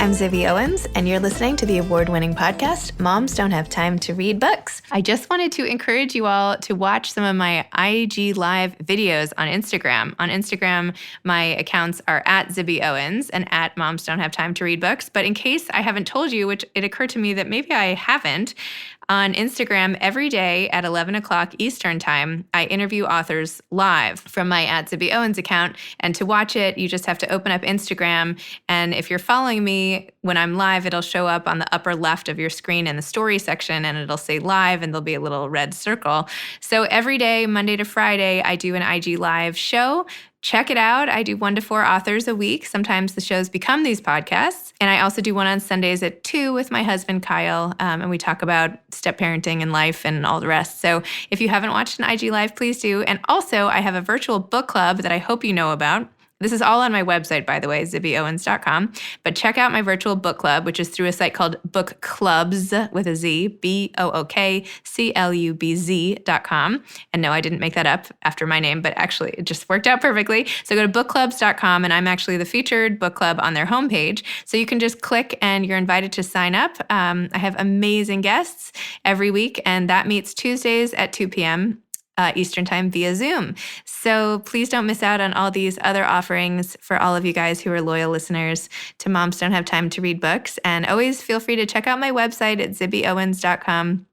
I'm Zibby Owens, and you're listening to the award-winning podcast, Moms Don't Have Time to Read Books. I just wanted to encourage you all to watch some of my IG Live videos on Instagram. On Instagram, my accounts are at Zibby Owens and at Moms Don't Have Time to Read Books. But in case I haven't told you, which it occurred to me that maybe I haven't, on Instagram, every day at 11 o'clock Eastern Time, I interview authors live from my at Zibby Owens account. And to watch it, you just have to open up Instagram. And if you're following me when I'm live, it'll show up on the upper left of your screen in the story section, and it'll say live, and there'll be a little red circle. So every day, Monday to Friday, I do an IG Live show. Check it out. I do 1 to 4 authors a week. Sometimes the shows become these podcasts. And I also do one on Sundays at 2 with my husband, Kyle. And we talk about step parenting and life and all the rest. So if you haven't watched an IG Live, please do. And also, I have a virtual book club that I hope you know about. This is all on my website, by the way, zibbyowens.com. But check out my virtual book club, which is through a site called Book Clubs with a Z, BOOKCLUBZ.com. And no, I didn't make that up after my name, but actually it just worked out perfectly. So go to bookclubs.com, and I'm actually the featured book club on their homepage. So you can just click and you're invited to sign up. I have amazing guests every week, and that meets Tuesdays at 2 p.m. Eastern Time via Zoom. So please don't miss out on all these other offerings for all of you guys who are loyal listeners to Moms Don't Have Time to Read Books. And always feel free to check out my website at zibbyowens.com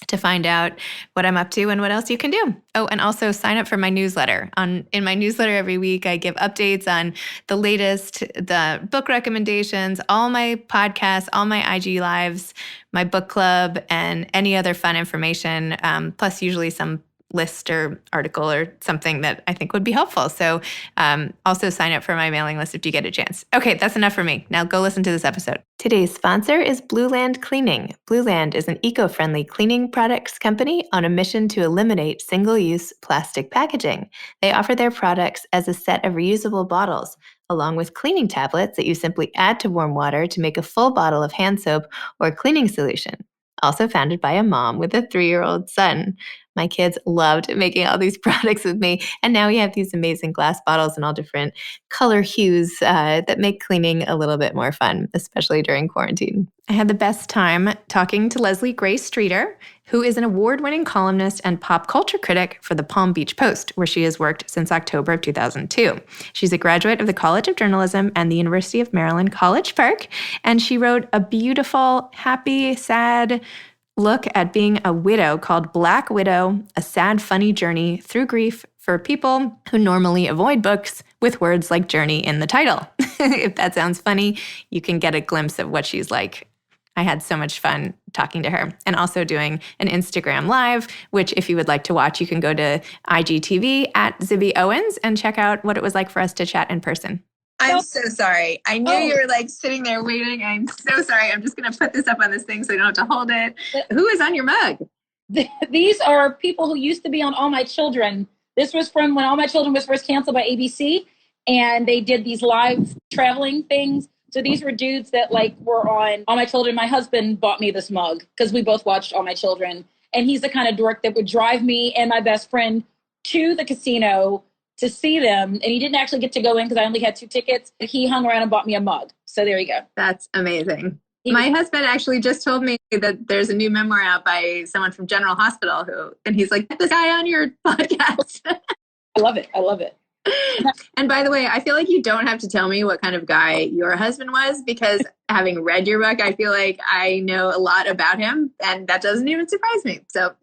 to find out what I'm up to and what else you can do. Oh, and also sign up for my newsletter. In my newsletter every week, I give updates on the latest, the book recommendations, all my podcasts, all my IG Lives, my book club, and any other fun information, plus usually some list or article or something that I think would be helpful. So also sign up for my mailing list if you get a chance. Okay, that's enough for me. Now go listen to this episode. Today's sponsor is Blue Land Cleaning. Blue Land is an eco-friendly cleaning products company on a mission to eliminate single-use plastic packaging. They offer their products as a set of reusable bottles, along with cleaning tablets that you simply add to warm water to make a full bottle of hand soap or cleaning solution. Also founded by a mom with a 3-year-old son. My kids loved making all these products with me, and now we have these amazing glass bottles in all different color hues that make cleaning a little bit more fun, especially during quarantine. I had the best time talking to Leslie Grace Streeter, who is an award-winning columnist and pop culture critic for the Palm Beach Post, where she has worked since October of 2002. She's a graduate of the College of Journalism and the University of Maryland College Park, and she wrote a beautiful, happy, sad look at being a widow called Black Widow, A Sad, Funny Journey Through Grief for People Who Normally Avoid Books with words like journey in the title. If that sounds funny, you can get a glimpse of what she's like. I had so much fun talking to her, and also doing an Instagram Live, which if you would like to watch, you can go to IGTV at Zibby Owens and check out what it was like for us to chat in person. I'm so sorry. I knew you were like sitting there waiting. I'm so sorry. I'm just going to put this up on this thing so I don't have to hold it. Who is on your mug? These are people who used to be on All My Children. This was from when All My Children was first canceled by ABC, and they did these live traveling things. So these were dudes that like were on All My Children. My husband bought me this mug because we both watched All My Children. And he's the kind of dork that would drive me and my best friend to the casino to see them. And he didn't actually get to go in because I only had 2 tickets. He hung around and bought me a mug. So there you go. That's amazing. My husband actually just told me that there's a new memoir out by someone from General Hospital and he's like, get this guy on your podcast. I love it. I love it. And by the way, I feel like you don't have to tell me what kind of guy your husband was, because having read your book, I feel like I know a lot about him, and that doesn't even surprise me. So,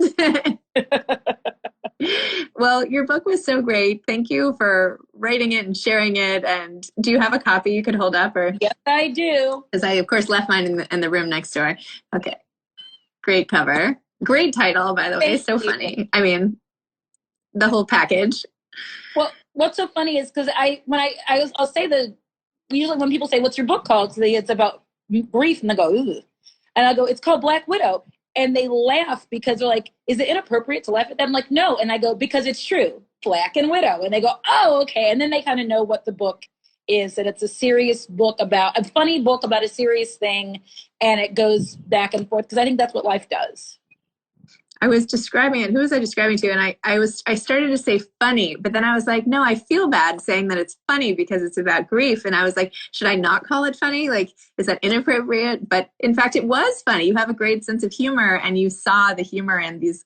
well, your book was so great. Thank you for writing it and sharing it. And do you have a copy you could hold up? Or yes, I do. Because I, of course, left mine in the room next door. Okay. Great cover. Great title, by the way. So funny. I mean, the whole package. Well, what's so funny is because I'll say usually when people say, what's your book called? It's about grief, and they go, ooh. And I go, it's called Black Widow. And they laugh because they're like, is it inappropriate to laugh at them? I'm like, no. And I go, because it's true, Black and Widow. And they go, oh, okay. And then they kind of know what the book is, that it's a serious book about, a funny book about a serious thing. And it goes back and forth because I think that's what life does. I was describing it. Who was I describing to? And I started to say funny, but then I was like, no, I feel bad saying that it's funny because it's about grief. And I was like, should I not call it funny? Like, is that inappropriate? But in fact, it was funny. You have a great sense of humor, and you saw the humor in these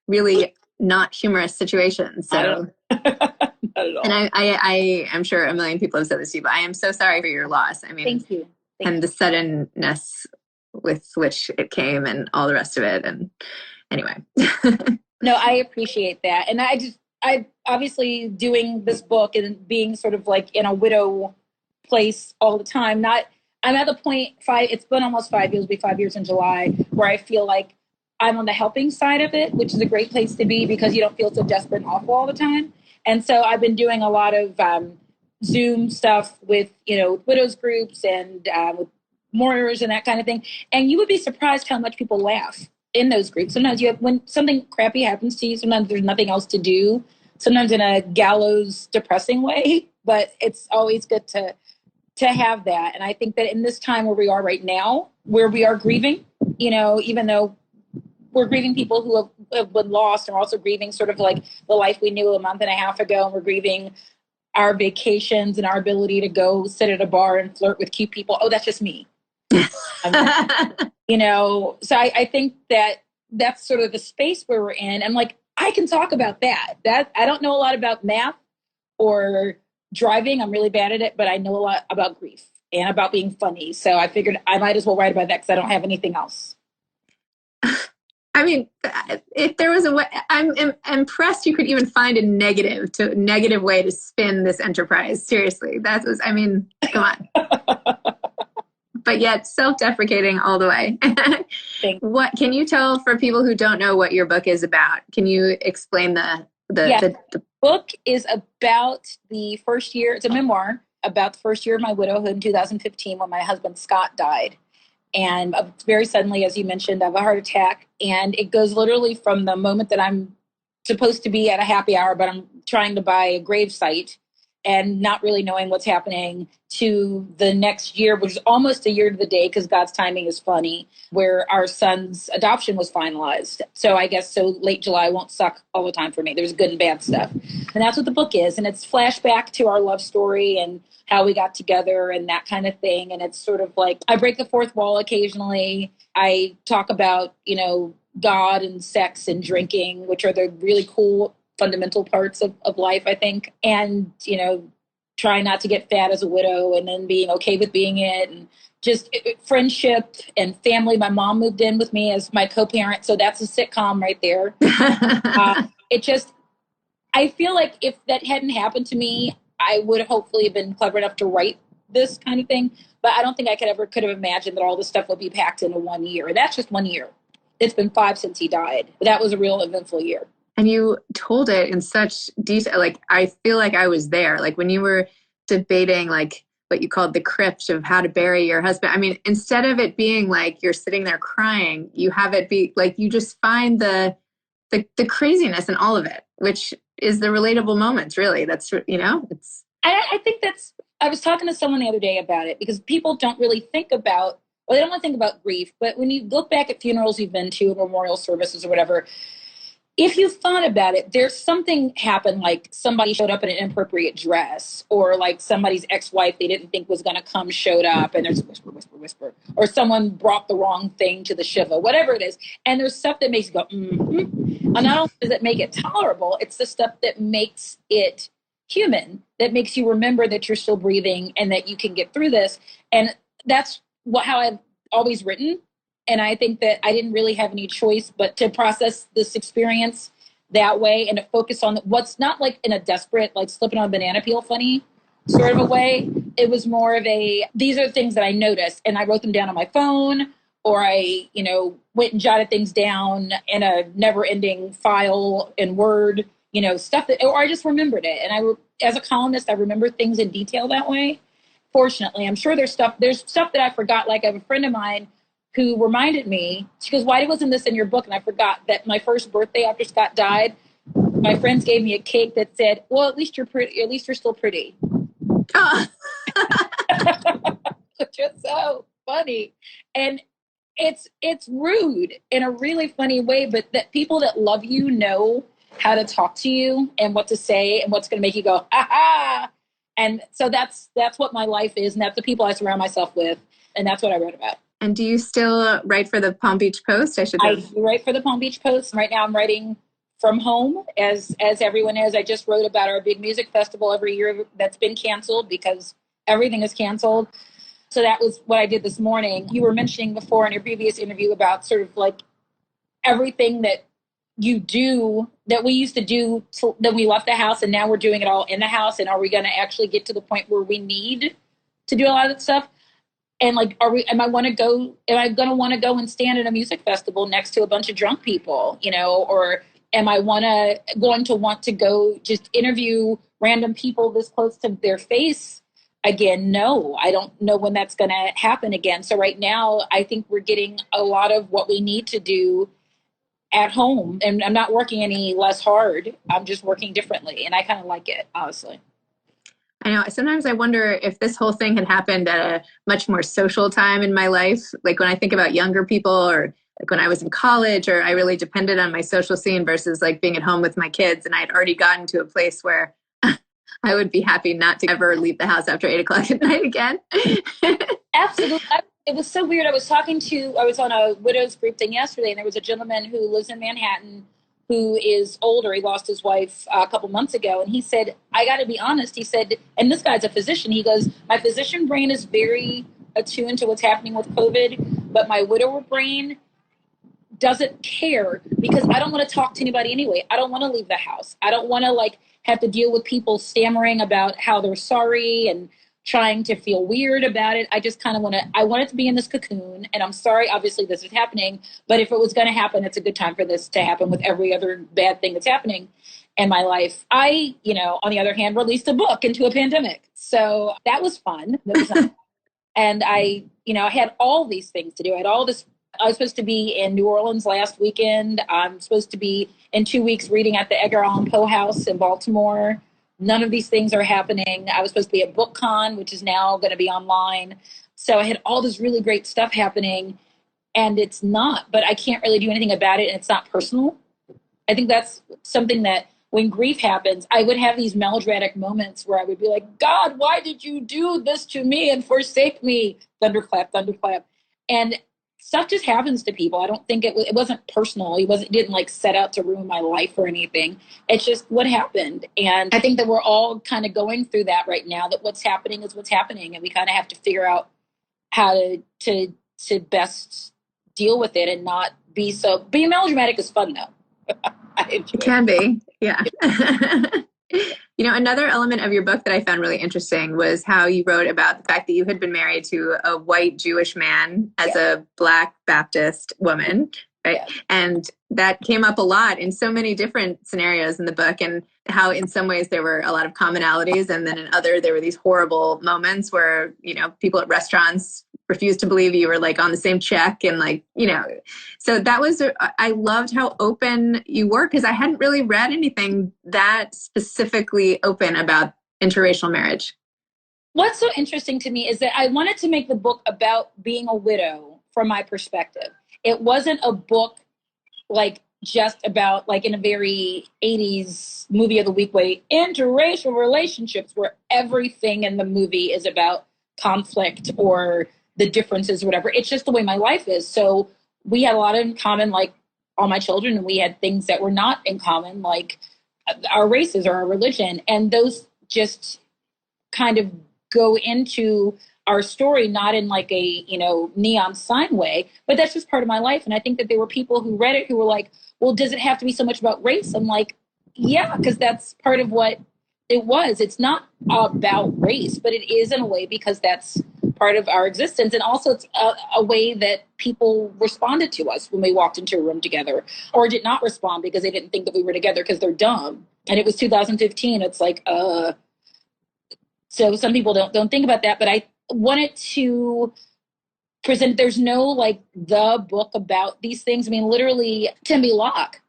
really not humorous situations. So, not at all. and I am sure a million people have said this to you, but I am so sorry for your loss. I mean, Thank you. The suddenness with which it came and all the rest of it. And anyway. No, I appreciate that. And I obviously doing this book and being sort of like in a widow place all the time. I'm at the point it's been almost 5 years, it'll be 5 years in July, where I feel like I'm on the helping side of it, which is a great place to be because you don't feel so desperate and awful all the time. And so I've been doing a lot of Zoom stuff with, widows groups and with mourners and that kind of thing. And you would be surprised how much people laugh in those groups. Sometimes when something crappy happens to you, sometimes there's nothing else to do, sometimes in a gallows depressing way, but it's always good to have that. And I think that in this time where we are right now, where we are grieving, even though we're grieving people who have been lost, and we're also grieving sort of like the life we knew a month and a half ago, and we're grieving our vacations and our ability to go sit at a bar and flirt with cute people. Oh, that's just me. So I think that's sort of the space where we're in. And like, I can talk about that I don't know a lot about math or driving. I'm really bad at it, but I know a lot about grief and about being funny. So I figured I might as well write about that because I don't have anything else. I mean, if there was a way, I'm impressed you could even find a negative way to spin this enterprise. Seriously, come on. But yet self-deprecating all the way. What can you tell for people who don't know what your book is about? Can you explain the book is about the first year. It's a memoir about the first year of my widowhood in 2015 when my husband Scott died. And very suddenly, as you mentioned, I have a heart attack. And it goes literally from the moment that I'm supposed to be at a happy hour, but I'm trying to buy a grave site and not really knowing what's happening, to the next year, which is almost a year to the day because God's timing is funny, where our son's adoption was finalized. So I guess late July won't suck all the time for me. There's good and bad stuff. And that's what the book is. And it's flashback to our love story and how we got together and that kind of thing. And it's sort of like I break the fourth wall occasionally. I talk about, God and sex and drinking, which are the really cool fundamental parts of life, I think. And, trying not to get fat as a widow and then being okay with being it, and just friendship and family. My mom moved in with me as my co-parent. So that's a sitcom right there. I feel like if that hadn't happened to me, I would hopefully have been clever enough to write this kind of thing. But I don't think I could have imagined that all this stuff would be packed into 1 year. And that's just 1 year. It's been 5 since he died. But that was a real eventful year. And you told it in such detail. Like, I feel like I was there. Like when you were debating, like what you called the crypt of how to bury your husband. I mean, instead of it being like you're sitting there crying, you have it be like you just find the craziness in all of it, which is the relatable moments, really. That's, it's. I think I was talking to someone the other day about it because people don't really think about, they don't want to think about grief. But when you look back at funerals you've been to, memorial services or whatever, if you thought about it, there's something happened, like somebody showed up in an inappropriate dress, or like somebody's ex-wife they didn't think was going to come showed up, and there's whisper, or someone brought the wrong thing to the shiva, whatever it is. And there's stuff that makes you go, mm-hmm. And not only does it make it tolerable, it's the stuff that makes it human, that makes you remember that you're still breathing and that you can get through this. And that's how I've always written. And I think that I didn't really have any choice but to process this experience that way and to focus on what's not like in a desperate, like slipping on a banana peel funny sort of a way. It was more of these are the things that I noticed, and I wrote them down on my phone, or I, went and jotted things down in a never ending file in Word, stuff or I just remembered it. And as a columnist, I remember things in detail that way. Fortunately, I'm sure there's stuff that I forgot. Like I have a friend of mine who reminded me, she goes, why wasn't this in your book? And I forgot that my first birthday after Scott died, my friends gave me a cake that said, well, at least you're pretty. At least you're still pretty. Oh. Which is so funny. And it's rude in a really funny way, but that people that love you know how to talk to you and what to say and what's going to make you go ha ha. And so that's what my life is, and that's the people I surround myself with, and that's what I wrote about. And do you still write for the Palm Beach Post? I write for the Palm Beach Post. Right now I'm writing from home, as everyone is. I just wrote about our big music festival every year that's been canceled because everything is canceled. So that was what I did this morning. You were mentioning before in your previous interview about sort of like everything that you do that we used to do that we left the house, and now we're doing it all in the house. And are we going to actually get to the point where we need to do a lot of that stuff? And like, am I going to want to go and stand at a music festival next to a bunch of drunk people, or am I going to want to go just interview random people this close to their face again? No, I don't know when that's going to happen again. So right now, I think we're getting a lot of what we need to do at home, and I'm not working any less hard. I'm just working differently, and I kind of like it, honestly. I know. Sometimes I wonder if this whole thing had happened at a much more social time in my life. Like when I think about younger people, or like when I was in college, or I really depended on my social scene versus like being at home with my kids. And I had already gotten to a place where I would be happy not to ever leave the house after 8 o'clock at night again. Absolutely. It was so weird. I was on a widows group thing yesterday, and there was a gentleman who lives in Manhattan who is older. He lost his wife a couple months ago. And he said, I got to be honest. He said, and this guy's a physician. He goes, my physician brain is very attuned to what's happening with COVID, but my widower brain doesn't care because I don't want to talk to anybody anyway. I don't want to leave the house. I don't want to have to deal with people stammering about how they're sorry and trying to feel weird about it. I just kind of I want it to be in this cocoon. And I'm sorry, obviously this is happening, but if it was going to happen, it's a good time for this to happen with every other bad thing that's happening in my life. I, on the other hand, released a book into a pandemic. So that was fun. And I had all these things to do. I had all this. I was supposed to be in New Orleans last weekend. I'm supposed to be in 2 weeks reading at the Edgar Allan Poe House in Baltimore. None of these things are happening. I was supposed to be at BookCon, which is now going to be online. So I had all this really great stuff happening, and it's not, but I can't really do anything about it, and it's not personal. I think that's something that when grief happens, I would have these melodramatic moments where I would be like, God, why did you do this to me and forsake me? Thunderclap, thunderclap. And stuff just happens to people. I don't think it wasn't personal. It didn't set out to ruin my life or anything. It's just what happened. And I think that we're all kind of going through that right now, that what's happening is what's happening. And we kind of have to figure out how to best deal with it and not be being melodramatic is fun though. It can be. Yeah. Another element of your book that I found really interesting was how you wrote about the fact that you had been married to a white Jewish man as a Black Baptist woman, right? Yeah. And that came up a lot in so many different scenarios in the book, and how in some ways there were a lot of commonalities, and then in other there were these horrible moments where, people at restaurants refused to believe you were on the same check, and so that was, I loved how open you were, because I hadn't really read anything that specifically open about interracial marriage. What's so interesting to me is that I wanted to make the book about being a widow from my perspective. It wasn't a book just about in a very 80s movie of the week way, interracial relationships, where everything in the movie is about conflict or the differences or whatever. It's just the way my life is. So we had a lot in common, all my children, and we had things that were not in common, like our races or our religion. And those just kind of go into our story, not in a, neon sign way, but that's just part of my life. And I think that there were people who read it who were like, well, does it have to be so much about race? I'm like, yeah, because that's part of what it was. It's not about race, but it is in a way because that's part of our existence. And also it's a way that people responded to us when we walked into a room together, or did not respond because they didn't think that we were together because they're dumb. And it was 2015. It's so some people don't think about that, but I wanted to present, there's no the book about these things. I mean, literally Timby Locke,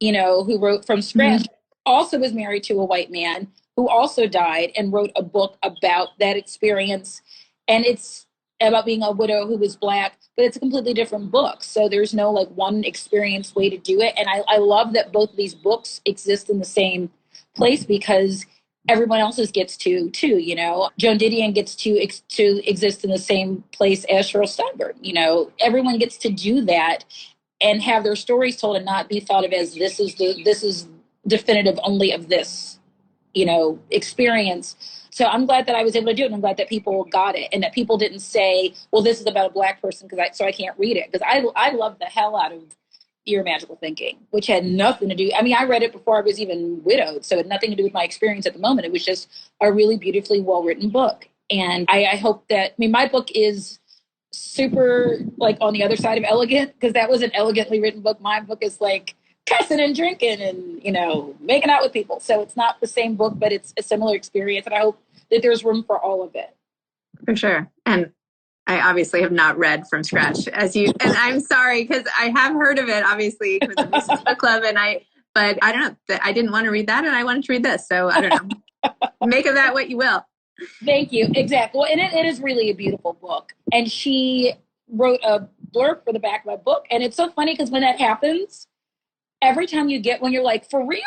who wrote from scratch, also was married to a white man who also died and wrote a book about that experience. And it's about being a widow who was Black, but it's a completely different book. So there's no like one experienced way to do it. And I love that both of these books exist in the same place because everyone else's gets to too, you know. Joan Didion gets to exist in the same place as Sheryl Steinberg. You know, everyone gets to do that and have their stories told and not be thought of as this is definitive only of this, you know, experience. So I'm glad that I was able to do it. And I'm glad that people got it and that people didn't say, well, this is about a Black person so I can't read it. Because I love the hell out of Your Magical Thinking, which had nothing to do. I mean, I read it before I was even widowed, so it had nothing to do with my experience at the moment. It was just a really beautifully well-written book. And I hope that, I mean, my book is super like on the other side of elegant because that was an elegantly written book. My book is like cussing and drinking and, you know, making out with people. So it's not the same book, but it's a similar experience. And I hope that there's room for all of it. For sure. And I obviously have not read from scratch and I'm sorry because I have heard of it, obviously, because of this book club. But I don't know, I didn't want to read that and I wanted to read this. So I don't know, make of that what you will. Thank you. Exactly. Well, and it is really a beautiful book. And she wrote a blurb for the back of my book. And it's so funny because when that happens, every time when you're like, for real?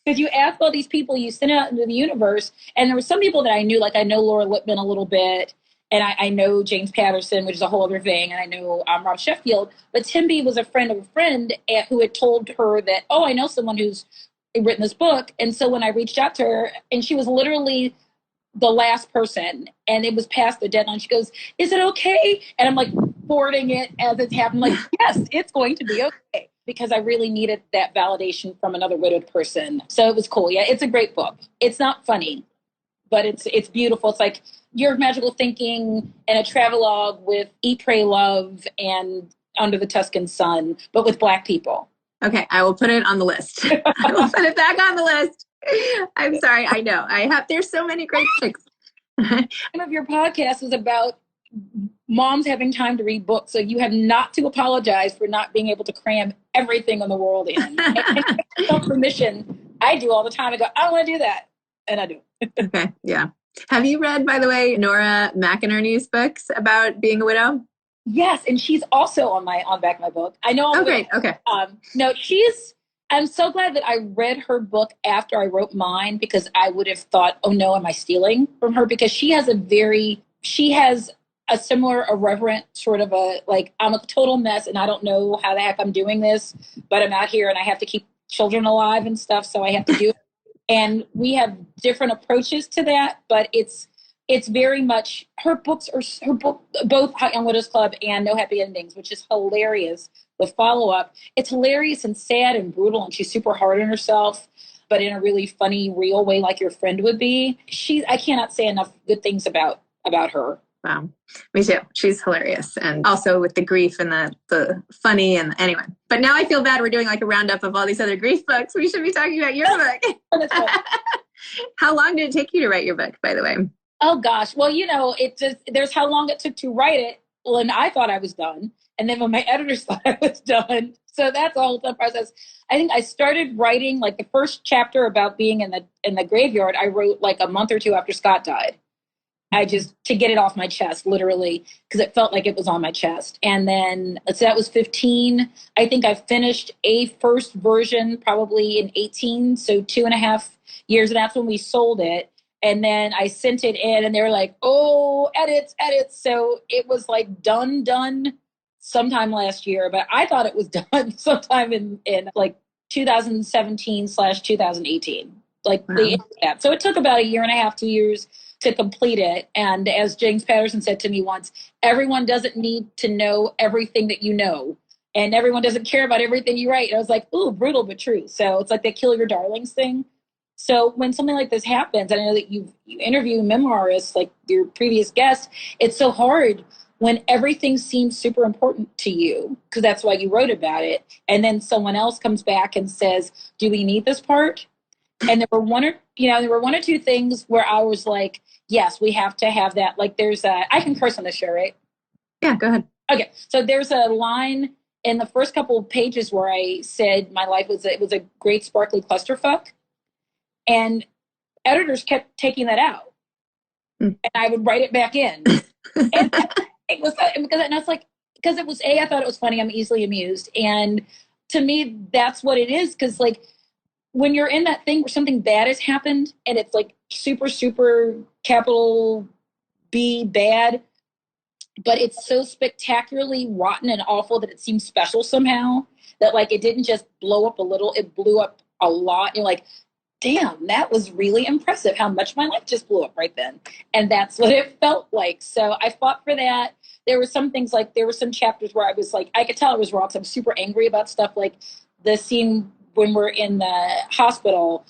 Because you ask all these people, you send it out into the universe. And there were some people that I knew, like I know Laura Lippman a little bit. And I know James Patterson, which is a whole other thing. And I know Rob Sheffield. But Tim B was a friend of a friend who had told her that, oh, I know someone who's written this book. And so when I reached out to her, and she was literally the last person, and it was past the deadline, she goes, is it okay? And I'm like forwarding it as it's happening. Like, yes, it's going to be okay. Because I really needed that validation from another widowed person. So it was cool. Yeah, it's a great book. It's not funny, but it's beautiful. It's like Your Magical Thinking and a travelogue with Eat, Pray, Love and Under the Tuscan Sun, but with Black people. Okay, I will put it on the list. I will put it back on the list. I'm sorry, I know. There's so many great books. Some of your podcast is about moms having time to read books, so you have not to apologize for not being able to cram everything in the world in. And permission, I do all the time. I go, I don't want to do that, and I do. Okay, yeah. Have you read, by the way, Nora McInerney's books about being a widow? Yes, and she's also on back of my book. I know. Oh, great. Okay. No, I'm so glad that I read her book after I wrote mine because I would have thought, oh no, am I stealing from her? Because she has a similar irreverent sort of I'm a total mess and I don't know how the heck I'm doing this, but I'm out here and I have to keep children alive and stuff, so I have to do it. And we have different approaches to that, but it's very much her book, both Hot Young Widows Club and No Happy Endings, which is hilarious. The follow-up, it's hilarious and sad and brutal, and she's super hard on herself, but in a really funny, real way, like your friend would be. I cannot say enough good things about her. Wow. Me too. She's hilarious. And also with the grief and the funny and anyway. But now I feel bad we're doing like a roundup of all these other grief books. We should be talking about your book. How long did it take you to write your book, by the way? Oh gosh. Well, there's how long it took to write it. Well, and I thought I was done. And then when my editors thought I was done. So that's a whole process. I think I started writing like the first chapter about being in the graveyard. I wrote like a month or two after Scott died. To get it off my chest, literally, because it felt like it was on my chest. And then, so that was 15. I think I finished a first version probably in 18, so 2.5 years. And that's when we sold it. And then I sent it in and they were like, oh, edits. So it was like done sometime last year. But I thought it was done sometime in like 2017/2018. Like wow. So it took about 1.5 to 2 years to complete it. And as James Patterson said to me once, everyone doesn't need to know everything that you know. And everyone doesn't care about everything you write. And I was like, ooh, brutal but true. So it's like the kill your darlings thing. So when something like this happens, and I know that you interview memoirists like your previous guest, it's so hard when everything seems super important to you, because that's why you wrote about it. And then someone else comes back and says, do we need this part? And there were one or two things where I was like, yes, we have to have that. Like I can curse on the show, right? Yeah, go ahead. Okay. So there's a line in the first couple of pages where I said my life was a great sparkly clusterfuck. And editors kept taking that out. and I would write it back in. And it was because, and I was like, because it was I thought it was funny. I'm easily amused, and to me, that's what it is. Because like when you're in that thing where something bad has happened, and it's like super, super capital B bad, but it's so spectacularly rotten and awful that it seems special somehow. That like it didn't just blow up a little; it blew up a lot. You're like, damn, that was really impressive how much my life just blew up right then. And that's what it felt like. So I fought for that. There were some things like, there were some chapters where I was like, I could tell I was wrong. So I'm super angry about stuff like the scene when we're in the hospital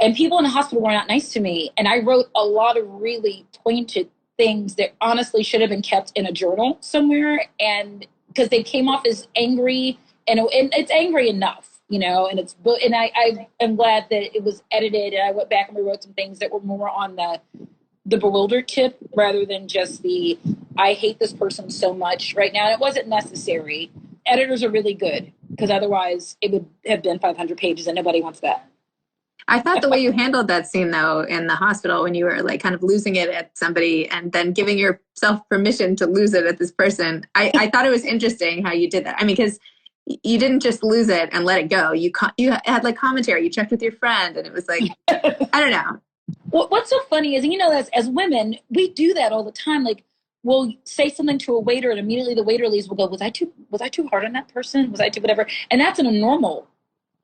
and people in the hospital were not nice to me. And I wrote a lot of really pointed things that honestly should have been kept in a journal somewhere. And because they came off as angry and it's angry enough. And I am glad that it was edited, and I went back and rewrote some things that were more on the bewildered tip rather than just the I hate this person so much right now. And it wasn't necessary. Editors are really good because otherwise it would have been 500 pages, and nobody wants that. I thought the way you handled that scene, though, in the hospital when you were like kind of losing it at somebody and then giving yourself permission to lose it at this person, I thought it was interesting how you did that. I mean, because you didn't just lose it and let it go. You had like commentary. You checked with your friend, and it was like, I don't know. What's so funny is, as women, we do that all the time. Like, we'll say something to a waiter, and immediately the waiter leaves. We'll go, was I too hard on that person? Was I too whatever? And that's in a normal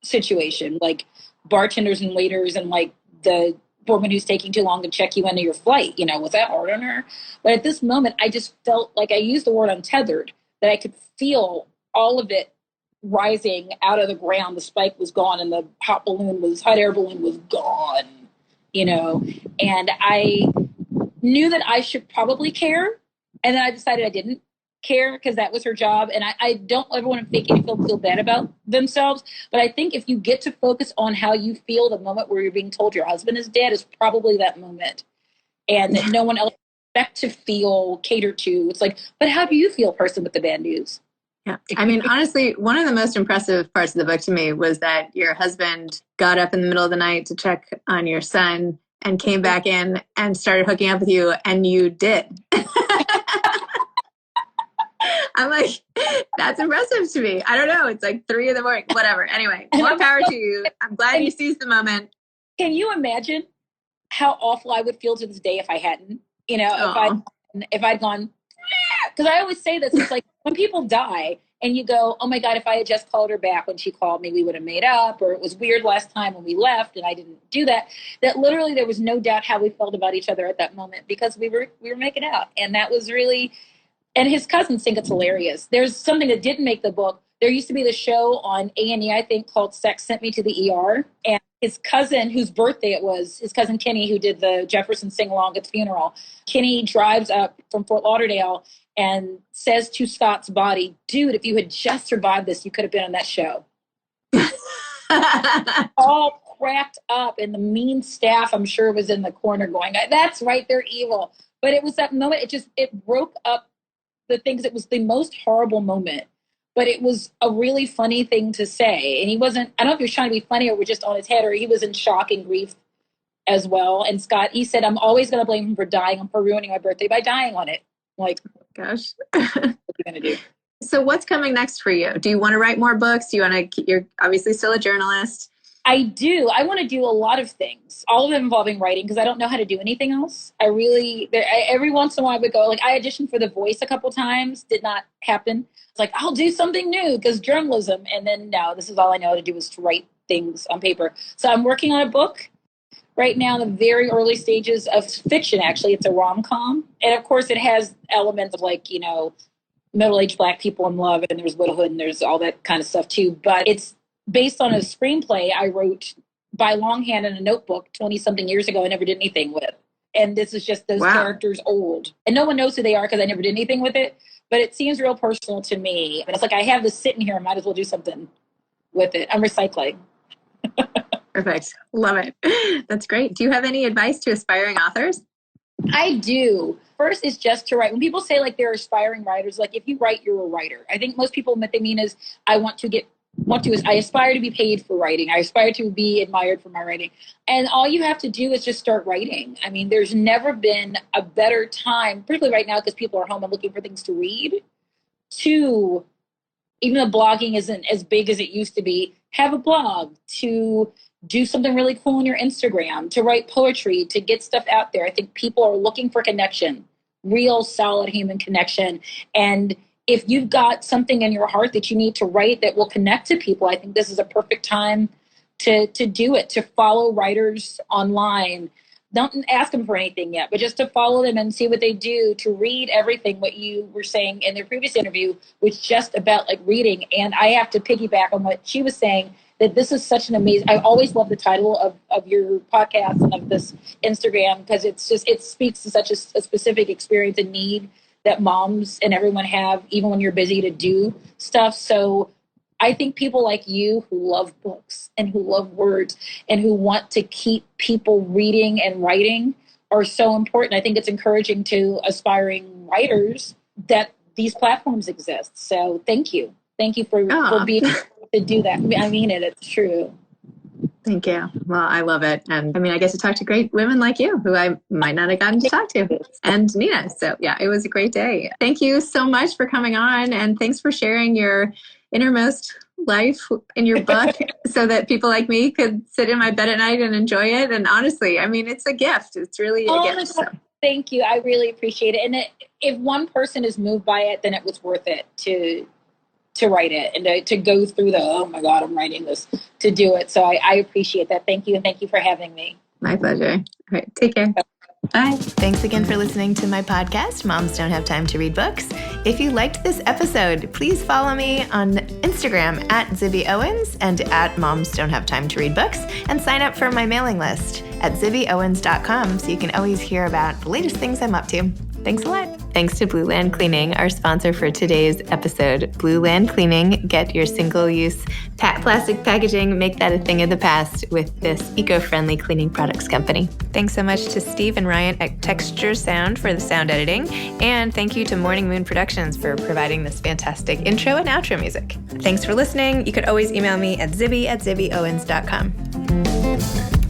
situation, like bartenders and waiters, and like the woman who's taking too long to check you into your flight. Was that hard on her? But at this moment, I just felt like I used the word untethered, that I could feel all of it rising out of the ground. The spike was gone, and the hot air balloon was gone. And I knew that I should probably care, and then I decided I didn't care because that was her job. And I don't ever want to make anyone feel bad about themselves, but I think if you get to focus on how you feel the moment where you're being told your husband is dead is probably that moment, and that no one else expect to feel catered to. It's like, but how do you feel, person with the bad news? Yeah. I mean, honestly, one of the most impressive parts of the book to me was that your husband got up in the middle of the night to check on your son and came back in and started hooking up with you, and you did. I'm like, that's impressive to me. I don't know. It's like 3 a.m, whatever. Anyway, more power to you. I'm glad you seized the moment. Can you imagine how awful I would feel to this day if I hadn't, if I'd gone, because I always say this, it's like when people die and you go, oh my God, if I had just called her back when she called me, we would have made up, or it was weird last time when we left and I didn't do that. That literally there was no doubt how we felt about each other at that moment because we were making out. And that was really, and his cousins think it's hilarious. There's something that didn't make the book. There used to be the show on A&E, I think, called Sex Sent Me to the ER. And his cousin, whose birthday it was, his cousin Kenny, who did the Jefferson sing-along at the funeral, Kenny drives up from Fort Lauderdale and says to Scott's body, dude, if you had just survived this, you could have been on that show. All cracked up, and the mean staff, I'm sure, was in the corner going, that's right, they're evil. But it was that moment, it broke up the things. It was the most horrible moment, but it was a really funny thing to say. And he wasn't, I don't know if he was trying to be funny or we're just on his head, or he was in shock and grief as well. And Scott, he said, I'm always going to blame him for dying, for ruining my birthday by dying on it. I'm like, gosh, what are you going to do? So what's coming next for you? Do you want to write more books? Do you want to, you're obviously still a journalist. I do. I want to do a lot of things, all of them involving writing, because I don't know how to do anything else. Every once in a while I would go, like, I auditioned for The Voice a couple times, did not happen. It's like, I'll do something new because journalism. And then, no, this is all I know how to do is to write things on paper. So I'm working on a book right now in the very early stages of fiction, actually. It's a rom-com. And of course it has elements of like, middle-aged Black people in love, and there's widowhood, and there's all that kind of stuff too. But it's based on a screenplay I wrote by longhand in a notebook 20-something years ago I never did anything with. And this is just those characters old. And no one knows who they are because I never did anything with it. But it seems real personal to me. And it's like, I have this sitting here. I might as well do something with it. I'm recycling. Perfect. Love it. That's great. Do you have any advice to aspiring authors? I do. First is just to write. When people say like they're aspiring writers, like if you write, you're a writer. I think most people, what they mean is I want to get want to is I aspire to be paid for writing. I aspire to be admired for my writing. And all you have to do is just start writing. I mean, there's never been a better time, particularly right now because people are home and looking for things to read, to, even though blogging isn't as big as it used to be, have a blog, to do something really cool on your Instagram, to write poetry, to get stuff out there. I think people are looking for connection, real solid human connection. And if you've got something in your heart that you need to write that will connect to people, I think this is a perfect time to do it, to follow writers online. Don't ask them for anything yet, but just to follow them and see what they do, to read everything. What you were saying in their previous interview was just about like reading. And I have to piggyback on what she was saying, that this is such an amazing, I always love the title of your podcast and of this Instagram, because it's just, it speaks to such a specific experience and need that moms and everyone have, even when you're busy, to do stuff. So I think people like you who love books and who love words and who want to keep people reading and writing are so important. I think it's encouraging to aspiring writers that these platforms exist. So thank you. Thank you for being able to do that. I mean it. It's true. Thank you. Well, I love it. And I mean, I get to talk to great women like you who I might not have gotten to talk to, and Nina. So yeah, it was a great day. Thank you so much for coming on, and thanks for sharing your innermost life in your book so that people like me could sit in my bed at night and enjoy it. And honestly, I mean, it's a gift. It's really a gift. So. Thank you. I really appreciate it. And if one person is moved by it, then it was worth it to write it and to go through the, oh my God, I'm writing this, to do it. So I appreciate that. Thank you. And thank you for having me. My pleasure. All right. Take care. Bye. Thanks again for listening to my podcast, Moms Don't Have Time to Read Books. If you liked this episode, please follow me on Instagram at Zibby Owens and at Moms Don't Have Time to Read Books, and sign up for my mailing list at zibbyowens.com so you can always hear about the latest things I'm up to. Thanks a lot. Thanks to Blue Land Cleaning, our sponsor for today's episode. Blue Land Cleaning, get your single-use plastic packaging, make that a thing of the past with this eco-friendly cleaning products company. Thanks so much to Steve and Ryan at Texture Sound for the sound editing, and thank you to Morning Moon Productions for providing this fantastic intro and outro music. Thanks for listening. You could always email me at zibby@zibbyowens.com.